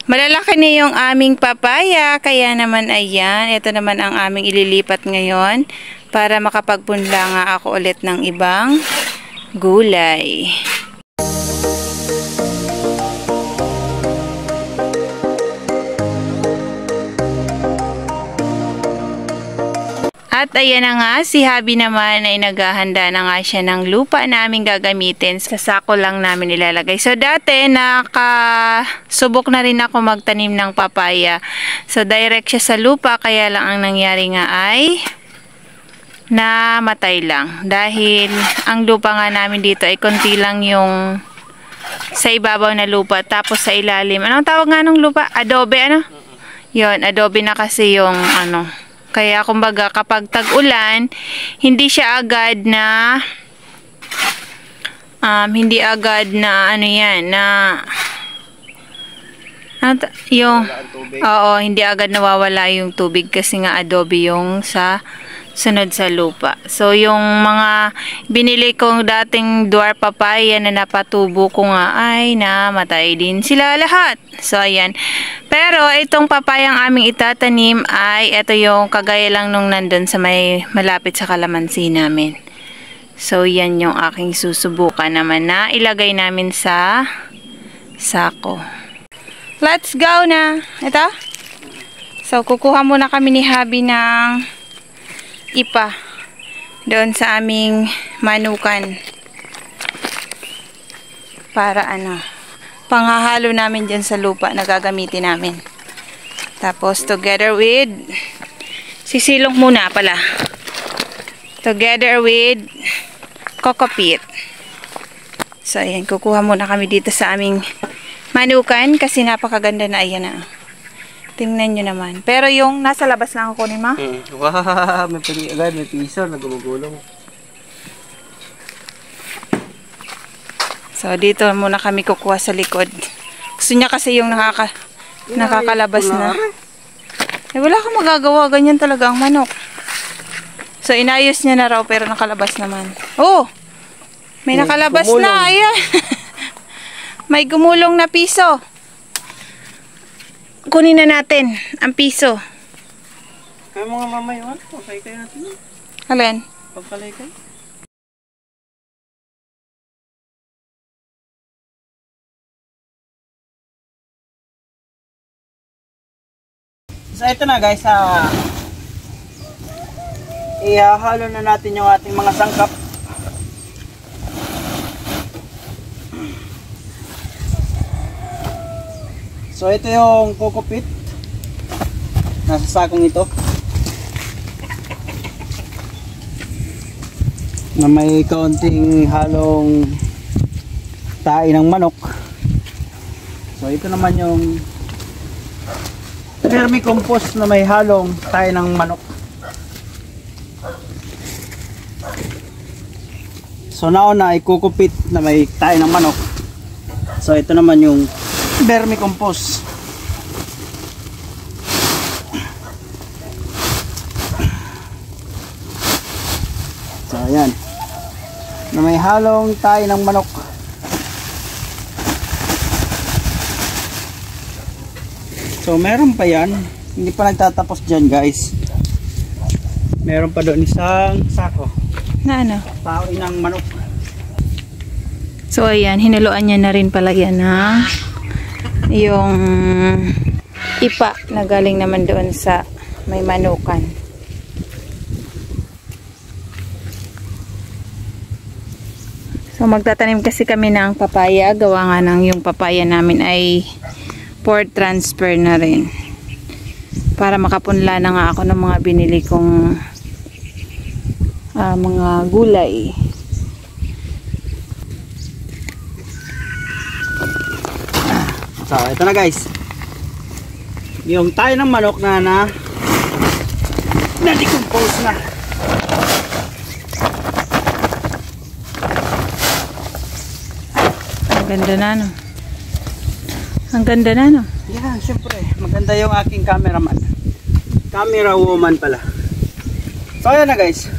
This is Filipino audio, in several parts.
Malalaki na yung aming papaya, kaya naman ayan, ito naman ang aming ililipat ngayon para makapagpunla nga ako ulit ng ibang gulay. At ayan na nga, si Habi naman ay naghahanda na nga siya ng lupa na aming gagamitin. Sa sako lang namin ilalagay. So dati, nakasubok na rin ako magtanim ng papaya. So direct siya sa lupa, kaya lang ang nangyari nga ay namatay lang. Dahil ang lupa nga namin dito ay konti lang yung sa ibabaw na lupa. Tapos sa ilalim, anong tawag nga ng lupa? Adobe, ano? Yun, adobe na kasi yung ano. Kaya kumbaga kapag tag-ulan, hindi siya agad na hindi agad na ano yan, na yung hindi agad nawawala yung tubig kasi nga adobe yung sa sunod sa lupa. So yung mga binili kong dating dwarf papaya na napatubo ko nga ay namatay din sila lahat. So ayan. Pero itong papayang aming itatanim ay ito yung kagaya lang nung nandun sa may malapit sa kalamansi namin. So yan yung aking susubukan naman na ilagay namin sa sako. Let's go na. Ito. So kukuha muna kami ni Habi ng ipa doon sa aming manukan para ano, panghahalo namin dyan sa lupa na gagamitin namin. Tapos together with sisilong muna pala, together with coco peat. So ayan, kukuha muna kami dito sa aming manukan kasi napakaganda na. Ayan na, tingnan nyo naman. Pero yung nasa labas lang ako ni ma. Wow, may agad, may piso na gumugulong. So dito muna kami kukuha sa likod. Gusto niya kasi yung nakakalabas na. Eh wala kang magagawa, ganyan talaga ang manok. So inayos niya na raw pero nakalabas naman. Oh! May nakalabas gumulong na, ayan. May gumulong na piso. Kunin na natin ang piso. Kaya mga mamayon, pagkalaykay natin. Alin? Pagkalaykay. So ito na guys, ihahalo na natin yung ating mga sangkap. So ito yung coco peat nasa sakong ito na may kaunting halong tae ng manok. So ito naman yung vermicompost na may halong tae ng manok. So nauna ay coco peat na may tae ng manok. So ito naman yung vermicompost. So ayan, na may halong tae ng manok. So meron pa yan, hindi pa nagtatapos dyan guys. Meron pa doon isang sako na ano? Tae ng manok. So ayan, hinaluan niya na rin pala yan na yung ipa na galing naman doon sa may manukan. So magtatanim kasi kami ng papaya, gawa nga ng yung papaya namin ay for transfer na rin para makapunla na nga ako ng mga binili kong mga gulay. So, ito na guys. Yung tayo ng manok na na-decompose na. Ang ganda na, no? Ang ganda na, no? Yan, syempre. Maganda yung aking cameraman. Camera woman pala. So, ayan na guys.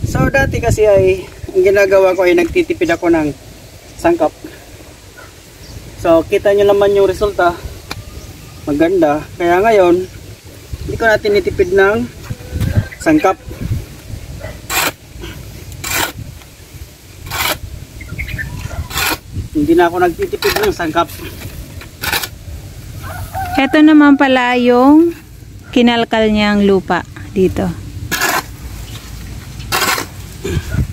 So, dati kasi ay ang ginagawa ko ay nagtitipid ako ng sangkap. So, kita nyo naman yung resulta. maganda. Kaya ngayon, hindi ko na tinitipid ng sangkap. Hindi na ako nagtitipid ng sangkap. Ito naman pala yung kinalkal niyang lupa dito.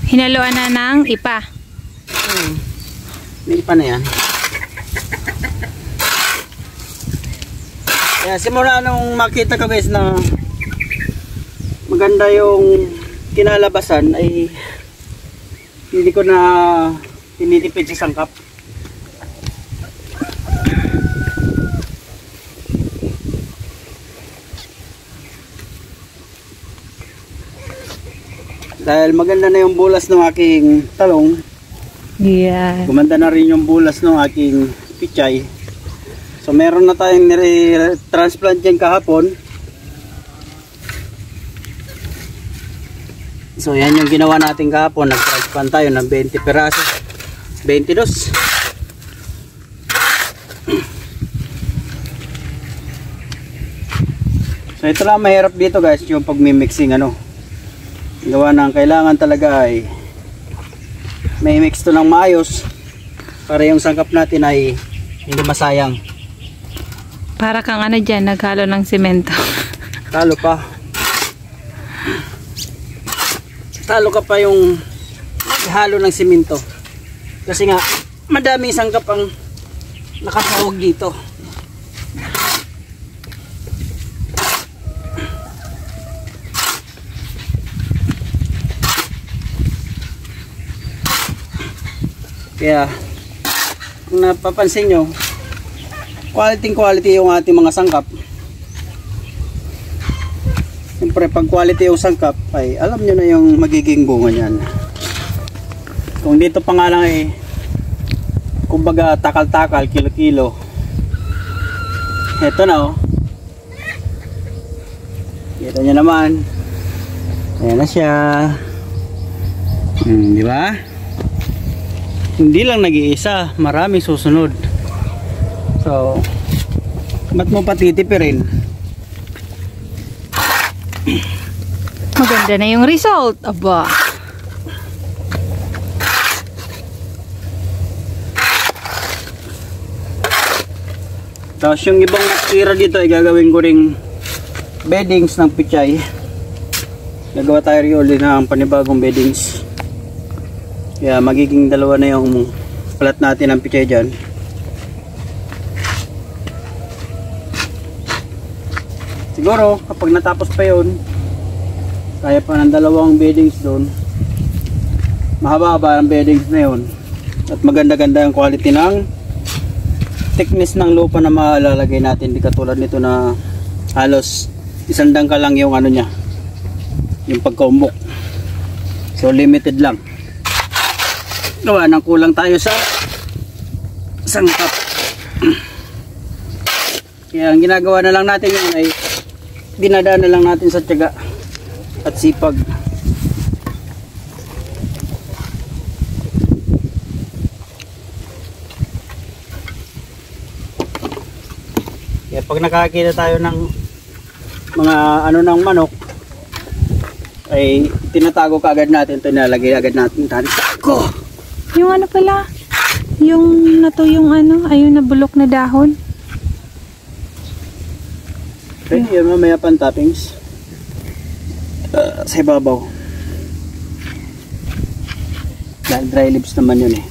Hinaluan na ng ipa. May ipa na yan. Kaya simula nung makita ko guys na maganda yung kinalabasan ay hindi ko na tinitipid sa sangkap. Dahil maganda na yung bulas ng aking talong. Yeah. Gumanda na rin yung bulas ng aking pichay. So meron na tayong nire-transplant dyan kahapon. So yan yung ginawa natin kahapon. Nag-transplant tayo ng 20 peraso. 22. So ito lang mahirap dito guys, yung pagmimixing ano. Gawa ng kailangan talaga ay may mix to ng maayos para yung sangkap natin ay hindi masayang. Para kang ano dyan, naghalo ng semento. Talo pa. Talo ka pa yung naghalo ng semento. Kasi nga madami sangkap ang nakasawag dito. Kaya kung napapansin nyo, quality yung ating mga sangkap. Siyempre pag quality yung sangkap ay alam nyo na yung magiging bunga nyan. Kung dito pa nga lang eh, kumbaga takal-takal, kilo-kilo, eto na oh. Kita nyo naman, ayan na siya. Di ba? Hindi lang nag-iisa, maraming susunod. So, ba't mo patitipirin? Maganda na yung result. Aba. Tapos yung ibang natira dito ay gagawin ko ring beddings ng pichay. Gagawa tayo rin ulit ng panibagong beddings. Kaya magiging dalawa na yung plat natin ng pichay dyan. Siguro kapag natapos pa yun, kaya pa ng dalawang beddings doon. Mahaba-haba ang beddings na yun. At maganda-ganda ang quality ng thickness ng lupa na malalagay natin. Di katulad nito na halos isang dangkal lang yung ano niya, yung pagkaumbok. So limited lang. Gawa nang kulang tayo sa sangkap. Kaya ang ginagawa na lang natin yun ay dinadaan na lang natin sa tiyaga at sipag. Kaya pag nakakita tayo ng mga ano ng manok ay tinatago kaagad natin ito, nilalagay agad natin tali. Yung ano pala, yung natuyong ano, ayun na bulok na dahon. Okay, yun mamaya pang toppings sa ibabaw. Dahil dry leaves naman yun eh.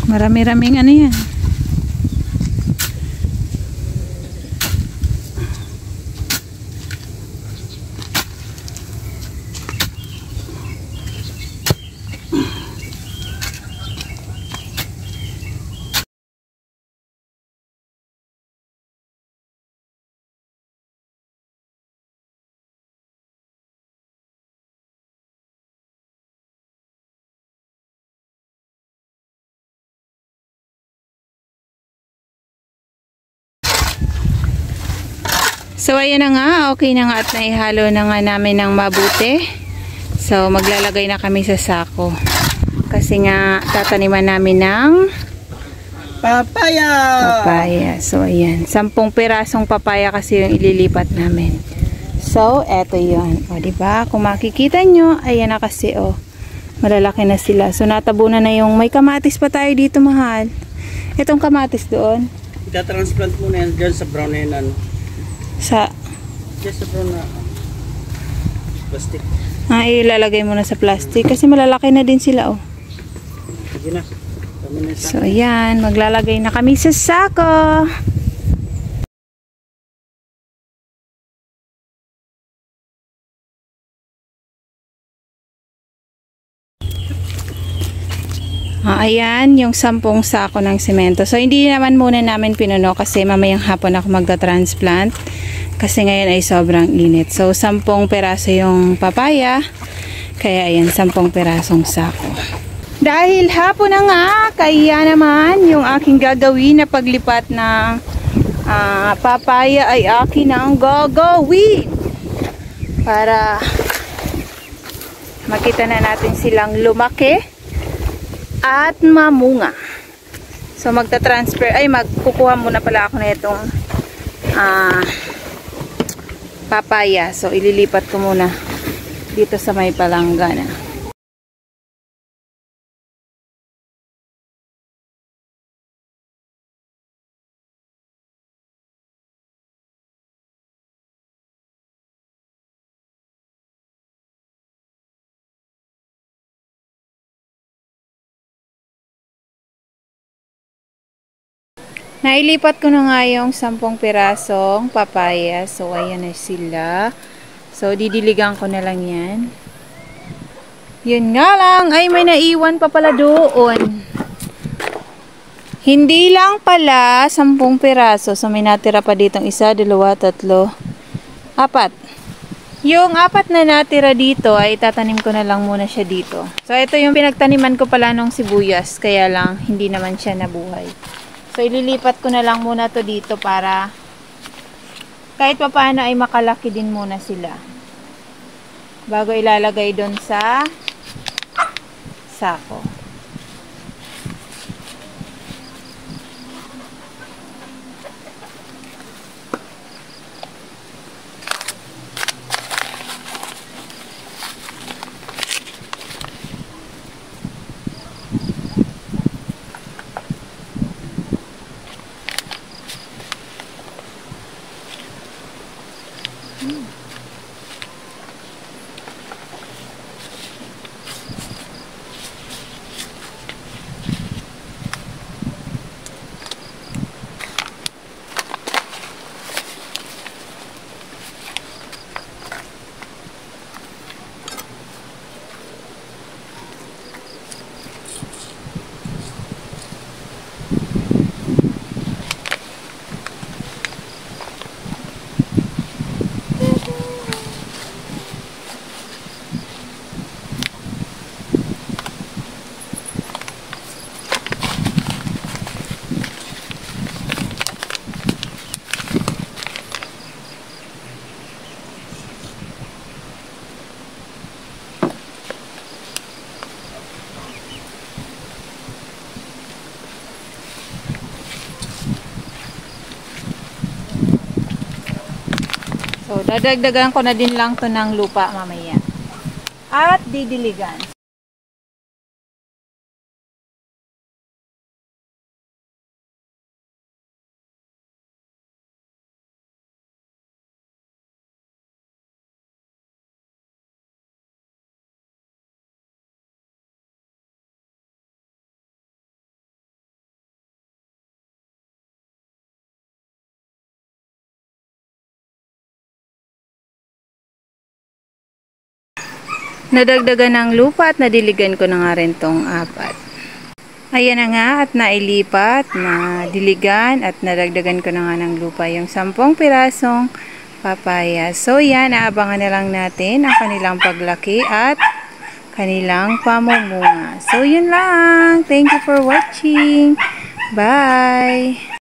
Marami-raming ano yan. So ayan na nga, okay na nga at naihalo na nga namin ng mabuti. So, maglalagay na kami sa sako. Kasi nga, tataniman namin ng papaya! Papaya. So, ayan. 10 pirasong papaya kasi yung ililipat namin. So, eto yun. O, diba? Kung makikita nyo, ayan na kasi, o. Malalaki na sila. So, natabunan na yung may kamatis pa tayo dito, mahal. Itong kamatis doon. Ita-transplant mo na yan dyan sa brown na yun, ano? Sa? Dyan sa brown na plastic. Ilalagay mo na sa plastic. Kasi malalaki na din sila, oh. Sige na. So, ayan. Maglalagay na kami sa sako. Ayan, yung 10 sako ng semento. So, hindi naman muna namin pinuno kasi mamayang hapon ako magta-transplant. Kasi ngayon ay sobrang init. So, 10 peraso yung papaya. Kaya ayan, 10 perasong sako. Dahil hapon na nga, kaya naman yung aking gagawin na paglipat ng papaya ay akin ang gagawin. Para makita na natin silang lumaki at mamunga. So magta-transfer, magkukuha muna pala ako na itong papaya. So ililipat ko muna dito sa may palanggana. Nailipat ko na nga yung 10 pirasong papaya. So, ayan na sila. So, didiligan ko na lang yan. Yun nga lang. Ay, may naiwan pa pala doon. Hindi lang pala 10 piraso. So, may natira pa ditong 1, 2, 3, 4. Yung 4 na natira dito ay tatanim ko na lang muna siya dito. So, ito yung pinagtaniman ko pala nung sibuyas. Kaya lang, hindi naman siya nabuhay. So, ililipat ko na lang muna to dito para kahit pa paano ay makalaki din muna sila. Bago ilalagay doon sa sako. So, dadagdagan ko na din lang to ng lupa mamaya. At didiligan. Nadagdagan ng lupa at nadiligan ko na nga rin tong 4. Ayan na nga at nailipat, nadiligan at nadagdagan ko na nga ng lupa yung 10 pirasong papaya. So yan, aabangan na lang natin ang kanilang paglaki at kanilang pamumunga. So yun lang. Thank you for watching. Bye!